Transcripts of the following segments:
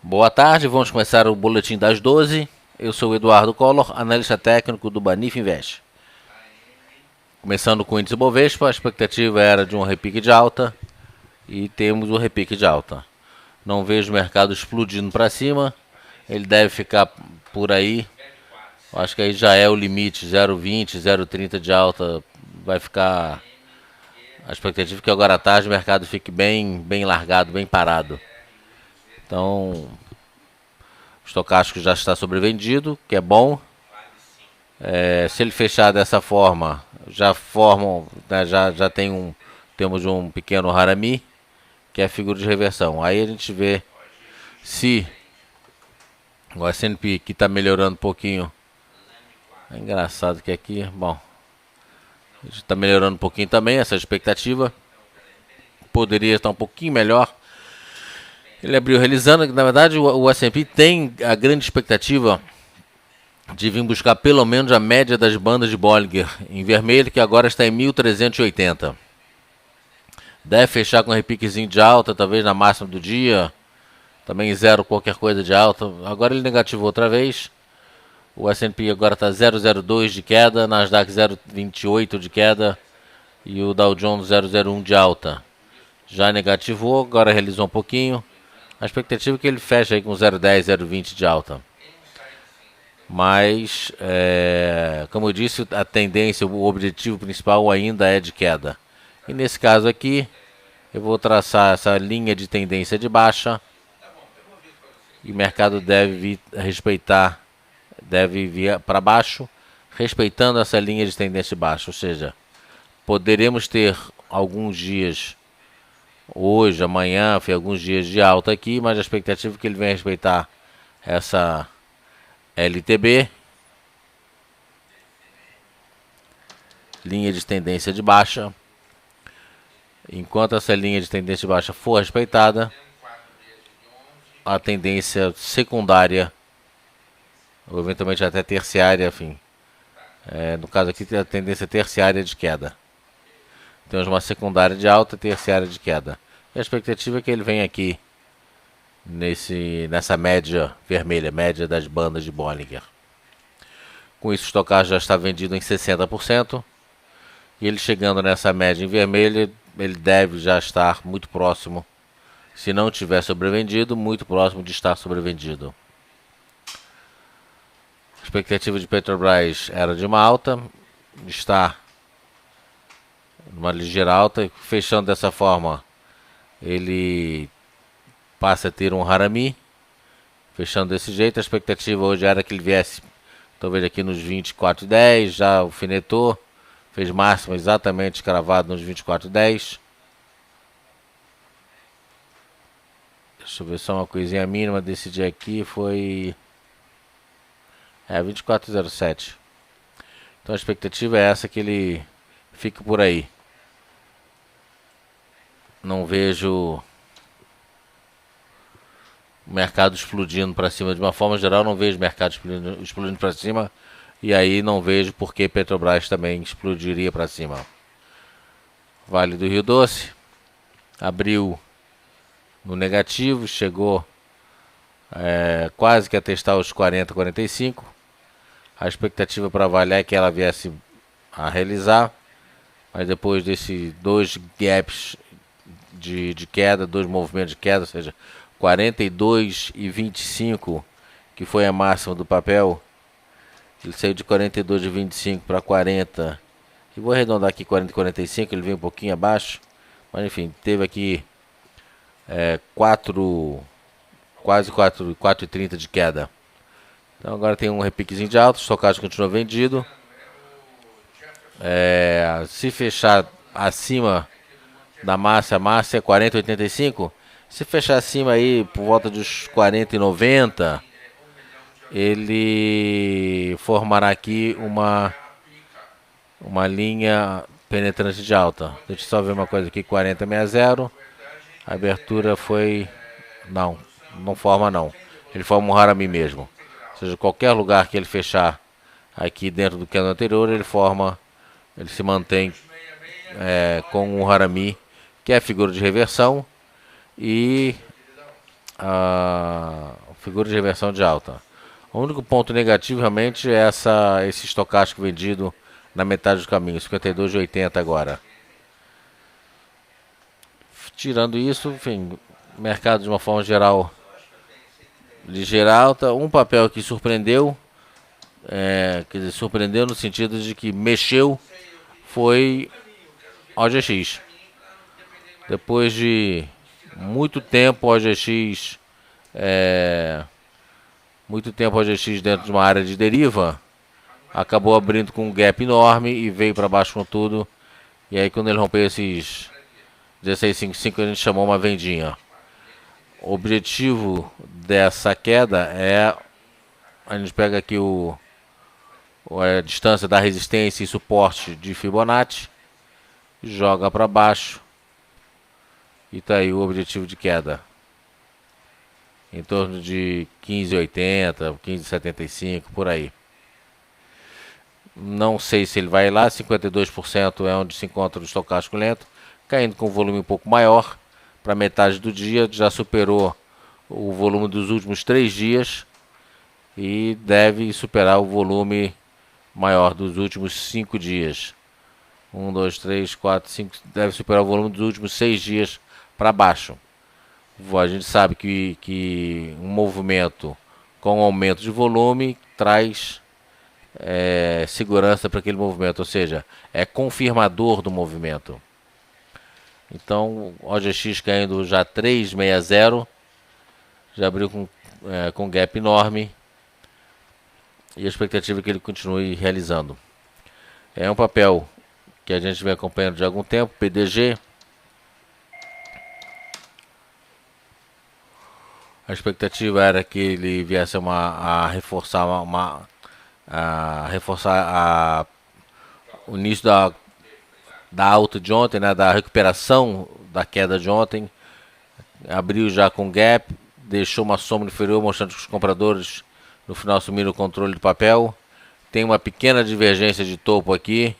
Boa tarde, vamos começar o boletim das 12. Eu sou o Eduardo Collor, analista técnico do Banif Invest. Começando com o índice Bovespa, a expectativa era de um repique de alta e temos o repique de alta. Não vejo o mercado explodindo para cima, ele deve ficar por aí. Acho que aí já é o limite, 0,20, 0,30 de alta, vai ficar. A expectativa é que agora à tarde o mercado fique bem largado, bem parado. Então, o estocástico já está sobrevendido, que é bom. Se ele fechar dessa forma, né, já temos um pequeno harami, que é a figura de reversão. Aí a gente vê se o S&P, que está melhorando um pouquinho. É engraçado que aqui, bom, está melhorando um pouquinho também essa expectativa. Poderia estar um pouquinho melhor. Ele abriu realizando que, na verdade, o S&P tem a grande expectativa de vir buscar pelo menos a média das bandas de Bollinger em vermelho, que agora está em 1380. Deve fechar com um repiquezinho de alta, talvez na máxima do dia. Também zero qualquer coisa de alta. Agora ele negativou outra vez. O S&P agora está 0,02 de queda, Nasdaq 0,28 de queda e o Dow Jones 0,01 de alta. Já negativou, agora realizou um pouquinho. A expectativa é que ele feche aí com 0,10, 0,20 de alta. Mas, como eu disse, a tendência, o objetivo principal ainda é de queda. E nesse caso aqui, eu vou traçar essa linha de tendência de baixa. E o mercado deve vir para baixo, respeitando essa linha de tendência de baixa. Ou seja, poderemos ter alguns dias, hoje, amanhã, alguns dias de alta aqui, mas a expectativa é que ele venha respeitar essa LTB, linha de tendência de baixa. Enquanto essa linha de tendência de baixa for respeitada, a tendência secundária, ou eventualmente até terciária, enfim, no caso aqui tem a tendência terciária de queda. Temos uma secundária de alta e terciária de queda. E a expectativa é que ele venha aqui nessa média vermelha, média das bandas de Bollinger. Com isso, o estocástico já está vendido em 60%. E ele chegando nessa média em vermelho, ele deve já estar muito próximo, se não tiver sobrevendido, muito próximo de estar sobrevendido. A expectativa de Petrobras era de uma alta, está numa ligeira alta, fechando dessa forma, ele passa a ter um harami, fechando desse jeito. A expectativa hoje era que ele viesse, talvez aqui nos 24,10, já alfinetou, fez máximo exatamente cravado nos 24,10. Deixa eu ver só uma coisinha mínima desse dia aqui, foi 24,07. Então a expectativa é essa, que ele fique por aí. Não vejo o mercado explodindo para cima. De uma forma geral, não vejo o mercado explodindo para cima. E aí não vejo por que Petrobras também explodiria para cima. Vale do Rio Doce abriu no negativo, chegou quase que a testar os 40, 45. A expectativa para Vale é que ela viesse a realizar, mas depois desses dois gaps de queda, dois movimentos de queda, ou seja, 42 e 25, que foi a máxima do papel, ele saiu de 42 e 25 para 40, e vou arredondar aqui 40 e 45, ele veio um pouquinho abaixo, mas enfim, teve aqui quase 4,30 de queda. Então agora tem um repiquezinho de alta, o estocástico continua vendido. Se fechar acima da massa, a massa é 40,85. Se fechar acima aí por volta dos 40,90, ele formará aqui uma linha penetrante de alta. Deixa eu só ver uma coisa aqui, 40,60. A abertura foi... Não forma não. Ele forma um harami mesmo. Ou seja, qualquer lugar que ele fechar aqui dentro do candle anterior, ele se mantém com um harami, que é a figura de reversão, e a figura de reversão de alta. O único ponto negativo realmente é esse estocástico vendido na metade do caminho, 52,80 agora. Tirando isso, enfim, mercado de uma forma geral, ligeira alta. Um papel que surpreendeu, quer dizer, surpreendeu no sentido de que mexeu, foi OGX. Depois de muito tempo, OGX dentro de uma área de deriva, acabou abrindo com um gap enorme e veio para baixo com tudo. E aí quando ele rompeu esses 16,55, a gente chamou uma vendinha. O objetivo dessa queda é, a gente pega aqui a distância da resistência e suporte de Fibonacci, joga para baixo e tá aí o objetivo de queda em torno de 15,80, 15,75, por aí. Não sei se ele vai lá, 52% é onde se encontra o estocástico lento, caindo com um volume um pouco maior, para metade do dia, já superou o volume dos últimos 3 dias e deve superar o volume maior dos últimos 5 dias. 1, 2, 3, 4, 5, deve superar o volume dos últimos 6 dias para baixo. A gente sabe que um movimento com aumento de volume traz segurança para aquele movimento, ou seja, é confirmador do movimento. Então, OGX caindo já 3,60, já abriu com gap enorme e a expectativa é que ele continue realizando. É um papel que a gente vem acompanhando de algum tempo, PDG. A expectativa era que ele viesse a reforçar o início da alta de ontem, né, da recuperação da queda de ontem. Abriu já com gap, deixou uma sombra inferior, mostrando que os compradores no final assumiram o controle do papel. Tem uma pequena divergência de topo aqui,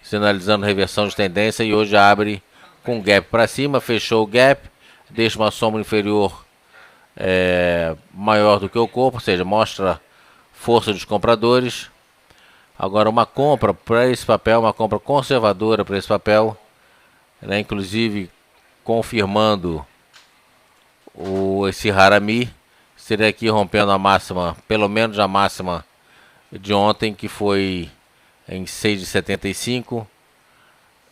sinalizando reversão de tendência, e hoje abre com gap para cima, fechou o gap, deixa uma sombra inferior maior do que o corpo, ou seja, mostra força dos compradores. Agora, uma compra para esse papel, uma compra conservadora para esse papel, né, inclusive confirmando esse Harami, seria aqui rompendo a máxima, pelo menos a máxima de ontem, que foi em 6,75,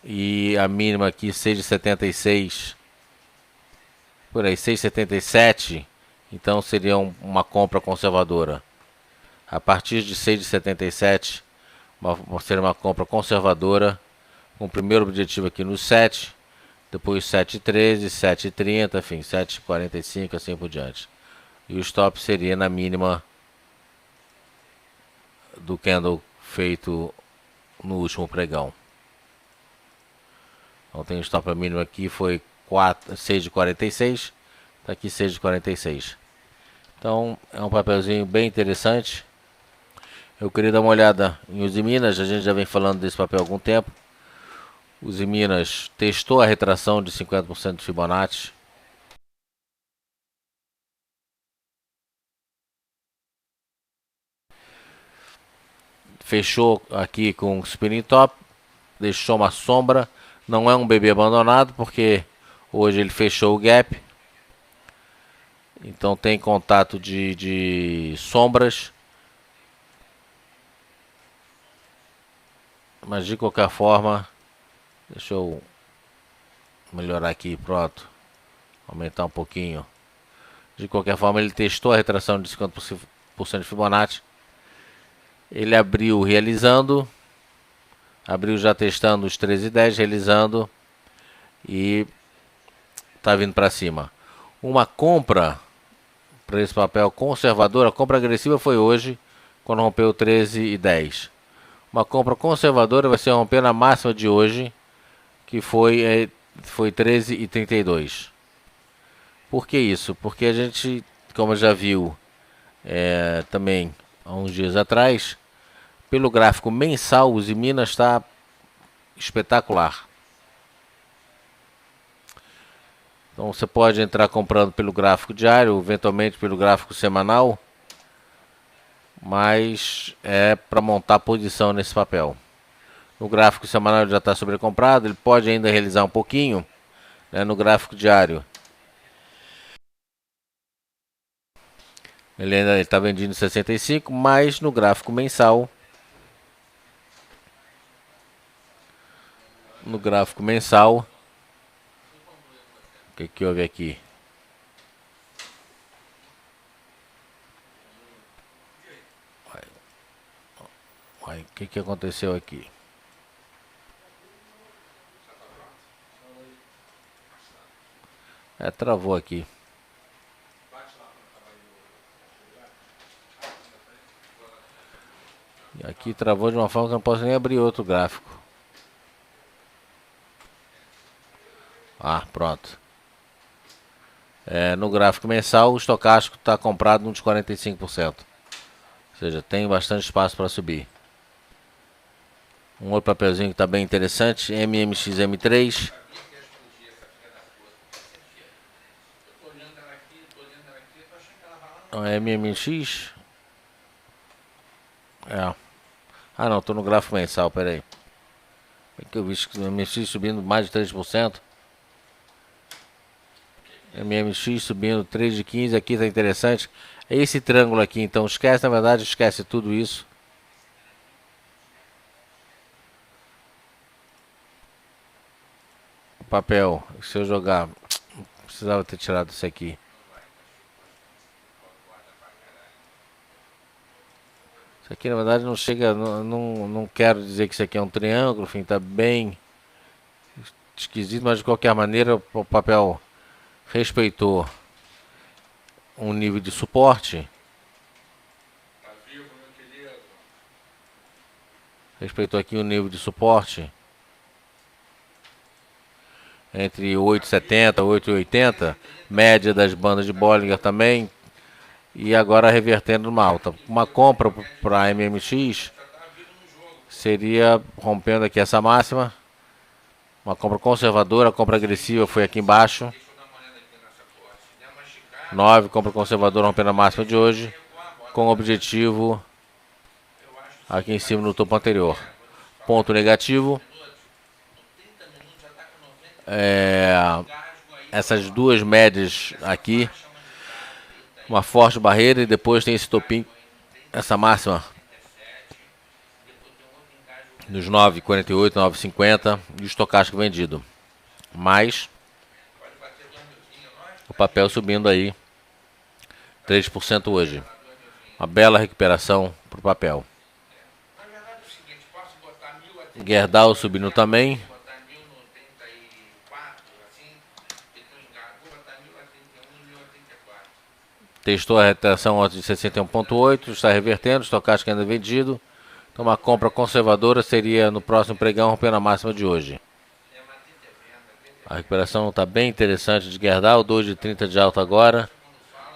e a mínima aqui 6,76, por aí 6,77. Então seria uma compra conservadora. A partir de 6,77 seria uma compra conservadora, com o primeiro objetivo aqui no 7, depois 7,13, 7,30, enfim, 7,45, assim por diante. E o stop seria na mínima do candle feito no último pregão. Então tem o stop a mínima aqui, foi 6,46, está aqui 6,46. Então é um papelzinho bem interessante. Eu queria dar uma olhada em Usiminas, a gente já vem falando desse papel há algum tempo. Usiminas testou a retração de 50% de Fibonacci. Fechou aqui com um spinning top, deixou uma sombra. Não é um bebê abandonado, porque hoje ele fechou o gap. Então tem contato de sombras. Mas de qualquer forma, deixa eu melhorar aqui, pronto. Aumentar um pouquinho. De qualquer forma, ele testou a retração de 50% de Fibonacci. Ele abriu realizando. Abriu já testando os 13,10, realizando. E tá vindo para cima. Uma compra para esse papel conservador, a compra agressiva foi hoje, quando rompeu 13,10. Uma compra conservadora vai ser romper na máxima de hoje, que foi 13,32. Por que isso? Porque a gente, como já viu também há uns dias atrás, pelo gráfico mensal, o Usiminas está espetacular. Então você pode entrar comprando pelo gráfico diário, eventualmente pelo gráfico semanal, mas é para montar posição nesse papel. No gráfico semanal ele já está sobrecomprado, ele pode ainda realizar um pouquinho, né, no gráfico diário. Ele ainda está vendido em 65, mas no gráfico mensal, o que houve aqui? O que aconteceu aqui? Travou aqui. E aqui travou de uma forma que eu não posso nem abrir outro gráfico. Pronto. No gráfico mensal, o estocástico está comprado nos 45%. Ou seja, tem bastante espaço para subir. Um outro papelzinho que está bem interessante, MMXM3. MMX. Não, estou no gráfico mensal, peraí. É que eu vi que o MMX subindo mais de 3%. MMX subindo 3 de 15, aqui está interessante. É esse triângulo aqui, então esquece, na verdade, esquece tudo isso. O papel, se eu jogar, precisava ter tirado isso aqui. Isso aqui, na verdade, não chega, não quero dizer que isso aqui é um triângulo, enfim, tá bem esquisito, mas de qualquer maneira o papel respeitou um nível de suporte. Respeitou aqui o nível de suporte entre 8,70 e 8,80, média das bandas de Bollinger também, e agora revertendo numa alta. Uma compra para a MMX seria rompendo aqui essa máxima. Uma compra conservadora, a compra agressiva foi aqui embaixo. 9, compra conservadora rompendo a máxima de hoje, com o objetivo aqui em cima no topo anterior. Ponto negativo. Essas duas médias aqui, uma forte barreira, e depois tem esse topinho, essa máxima nos 9,48, 9,50 e o estocástico vendido. Mas o papel subindo aí 3% hoje. Uma bela recuperação para o papel. Gerdau subindo também. Testou a retração ontem de 61,8, está revertendo, estocástico ainda vendido. Então uma compra conservadora seria no próximo pregão rompendo a máxima de hoje. A recuperação está bem interessante de Gerdau, 2,30 de alta agora.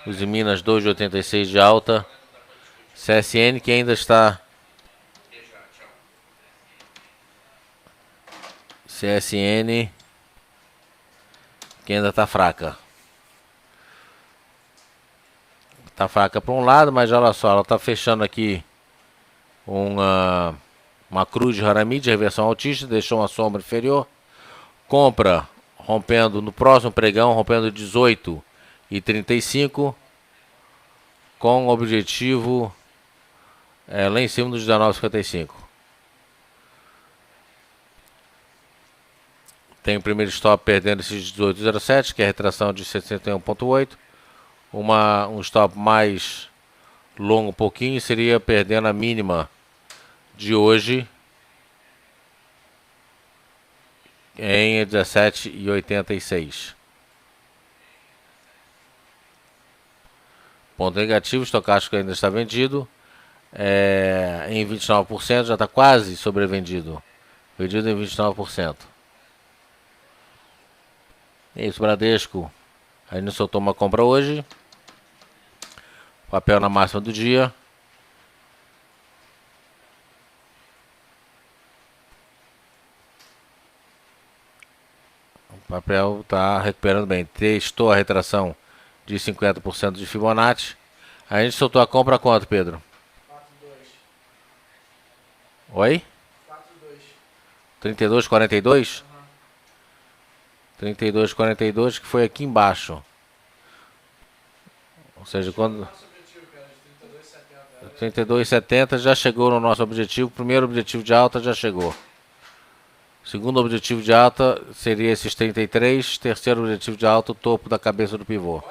Os em Minas 2,86 de alta. CSN que ainda está... CSN que ainda está fraca. Está fraca para um lado, mas olha só, ela está fechando aqui uma cruz de Haramid, reversão altista, deixou uma sombra inferior. Compra rompendo no próximo pregão, rompendo 18,35, com o objetivo lá em cima dos 19,55. Tem o primeiro stop perdendo esses 18,07, que é a retração de 61,8. Um stop mais longo um pouquinho seria perdendo a mínima de hoje em 17,86. Ponto negativo, o estocástico ainda está vendido em 29%, já está quase sobrevendido. Vendido em 29%. Isso, Bradesco. Aí não soltou uma compra hoje. Papel na máxima do dia. O papel está recuperando bem. Testou a retração de 50% de Fibonacci. A gente soltou a compra quanto, Pedro? 4,2. Oi? 4,2. 32,42? 32,42 que foi aqui embaixo. Ou seja, quando Nosso objetivo, cara, de 32,70. 32,70 já chegou no nosso objetivo. O primeiro objetivo de alta já chegou. O segundo objetivo de alta seria esses 33. Terceiro objetivo de alta, o topo da cabeça do pivô.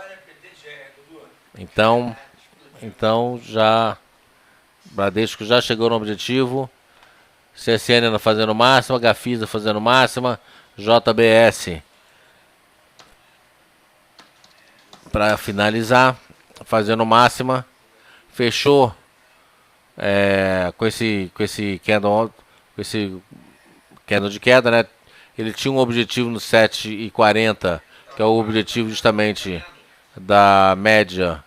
Então já Bradesco já chegou no objetivo. CSN fazendo máxima, Gafisa fazendo máxima, JBS para finalizar fazendo máxima, fechou com esse candle de queda, né? Ele tinha um objetivo no 7,40, que é o objetivo justamente da média,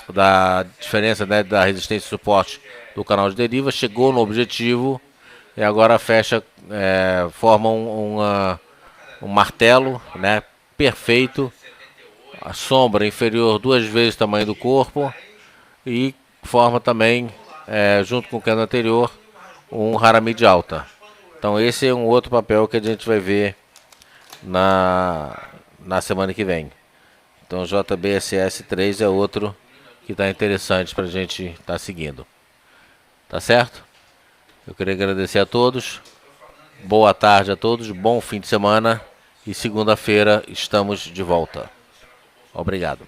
da diferença, né, da resistência e suporte do canal de deriva, chegou no objetivo e agora fecha, forma um martelo, né, perfeito, a sombra inferior 2 vezes o tamanho do corpo e forma também, junto com o candle anterior, um Harami de alta. Então esse é um outro papel que a gente vai ver na semana que vem. Então JBSS3 é outro que está interessante para a gente estar seguindo. Tá certo? Eu queria agradecer a todos. Boa tarde a todos, bom fim de semana e segunda-feira estamos de volta. Obrigado.